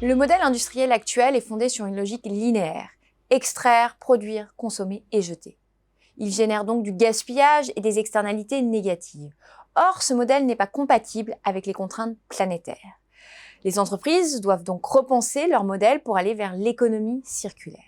Le modèle industriel actuel est fondé sur une logique linéaire. Extraire, produire, consommer et jeter. Il génère donc du gaspillage et des externalités négatives. Or, ce modèle n'est pas compatible avec les contraintes planétaires. Les entreprises doivent donc repenser leur modèle pour aller vers l'économie circulaire.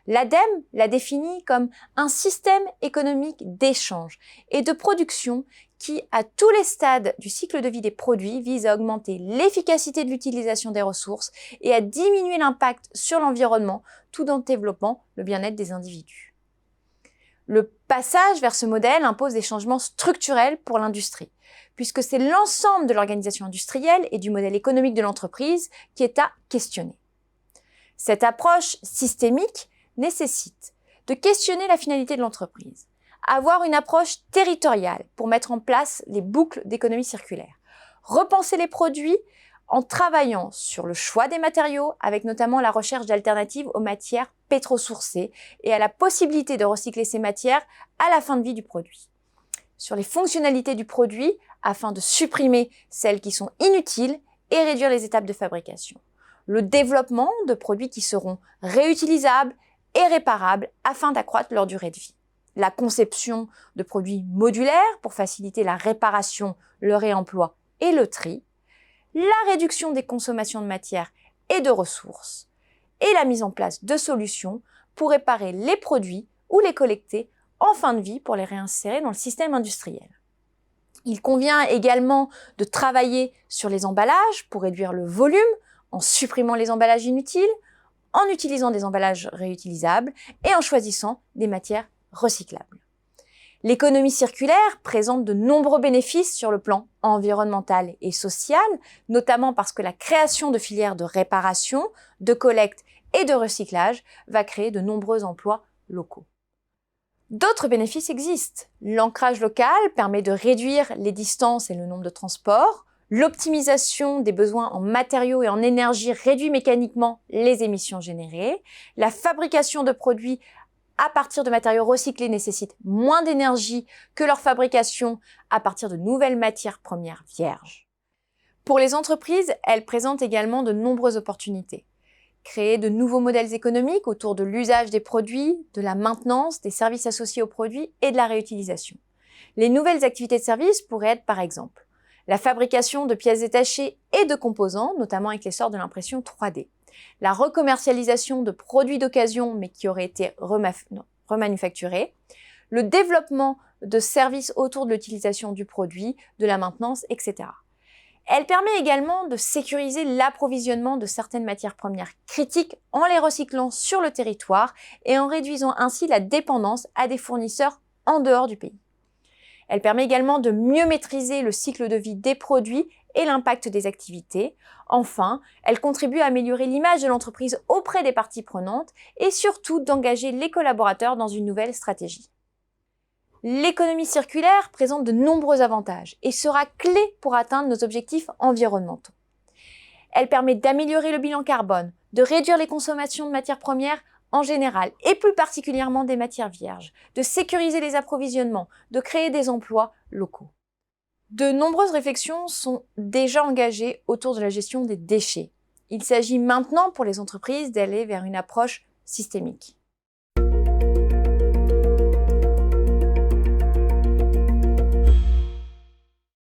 L'ADEME l'a définit comme un système économique d'échange et de production qui, à tous les stades du cycle de vie des produits, vise à augmenter l'efficacité de l'utilisation des ressources et à diminuer l'impact sur l'environnement, tout en développant le bien-être des individus. Le passage vers ce modèle impose des changements structurels pour l'industrie, puisque c'est l'ensemble de l'organisation industrielle et du modèle économique de l'entreprise qui est à questionner. Cette approche systémique nécessite de questionner la finalité de l'entreprise, avoir une approche territoriale pour mettre en place les boucles d'économie circulaire, repenser les produits en travaillant sur le choix des matériaux, avec notamment la recherche d'alternatives aux matières pétrosourcées et à la possibilité de recycler ces matières à la fin de vie du produit. Sur les fonctionnalités du produit, afin de supprimer celles qui sont inutiles et réduire les étapes de fabrication. Le développement de produits qui seront réutilisables et réparables afin d'accroître leur durée de vie. La conception de produits modulaires pour faciliter la réparation, le réemploi et le tri. La réduction des consommations de matières et de ressources. Et la mise en place de solutions pour réparer les produits ou les collecter en fin de vie pour les réinsérer dans le système industriel. Il convient également de travailler sur les emballages pour réduire le volume en supprimant les emballages inutiles, en utilisant des emballages réutilisables et en choisissant des matières recyclables. L'économie circulaire présente de nombreux bénéfices sur le plan environnemental et social, notamment parce que la création de filières de réparation, de collecte et de recyclage va créer de nombreux emplois locaux. D'autres bénéfices existent. L'ancrage local permet de réduire les distances et le nombre de transports. L'optimisation des besoins en matériaux et en énergie réduit mécaniquement les émissions générées. La fabrication de produits à partir de matériaux recyclés nécessite moins d'énergie que leur fabrication à partir de nouvelles matières premières vierges. Pour les entreprises, elles présentent également de nombreuses opportunités. Créer de nouveaux modèles économiques autour de l'usage des produits, de la maintenance, des services associés aux produits et de la réutilisation. Les nouvelles activités de service pourraient être par exemple la fabrication de pièces détachées et de composants, notamment avec l'essor de l'impression 3D. La recommercialisation de produits d'occasion mais qui auraient été remanufacturés. Le développement de services autour de l'utilisation du produit, de la maintenance, etc. Elle permet également de sécuriser l'approvisionnement de certaines matières premières critiques en les recyclant sur le territoire et en réduisant ainsi la dépendance à des fournisseurs en dehors du pays. Elle permet également de mieux maîtriser le cycle de vie des produits et l'impact des activités. Enfin, elle contribue à améliorer l'image de l'entreprise auprès des parties prenantes et surtout d'engager les collaborateurs dans une nouvelle stratégie. L'économie circulaire présente de nombreux avantages et sera clé pour atteindre nos objectifs environnementaux. Elle permet d'améliorer le bilan carbone, de réduire les consommations de matières premières en général et plus particulièrement des matières vierges, de sécuriser les approvisionnements, de créer des emplois locaux. De nombreuses réflexions sont déjà engagées autour de la gestion des déchets. Il s'agit maintenant pour les entreprises d'aller vers une approche systémique.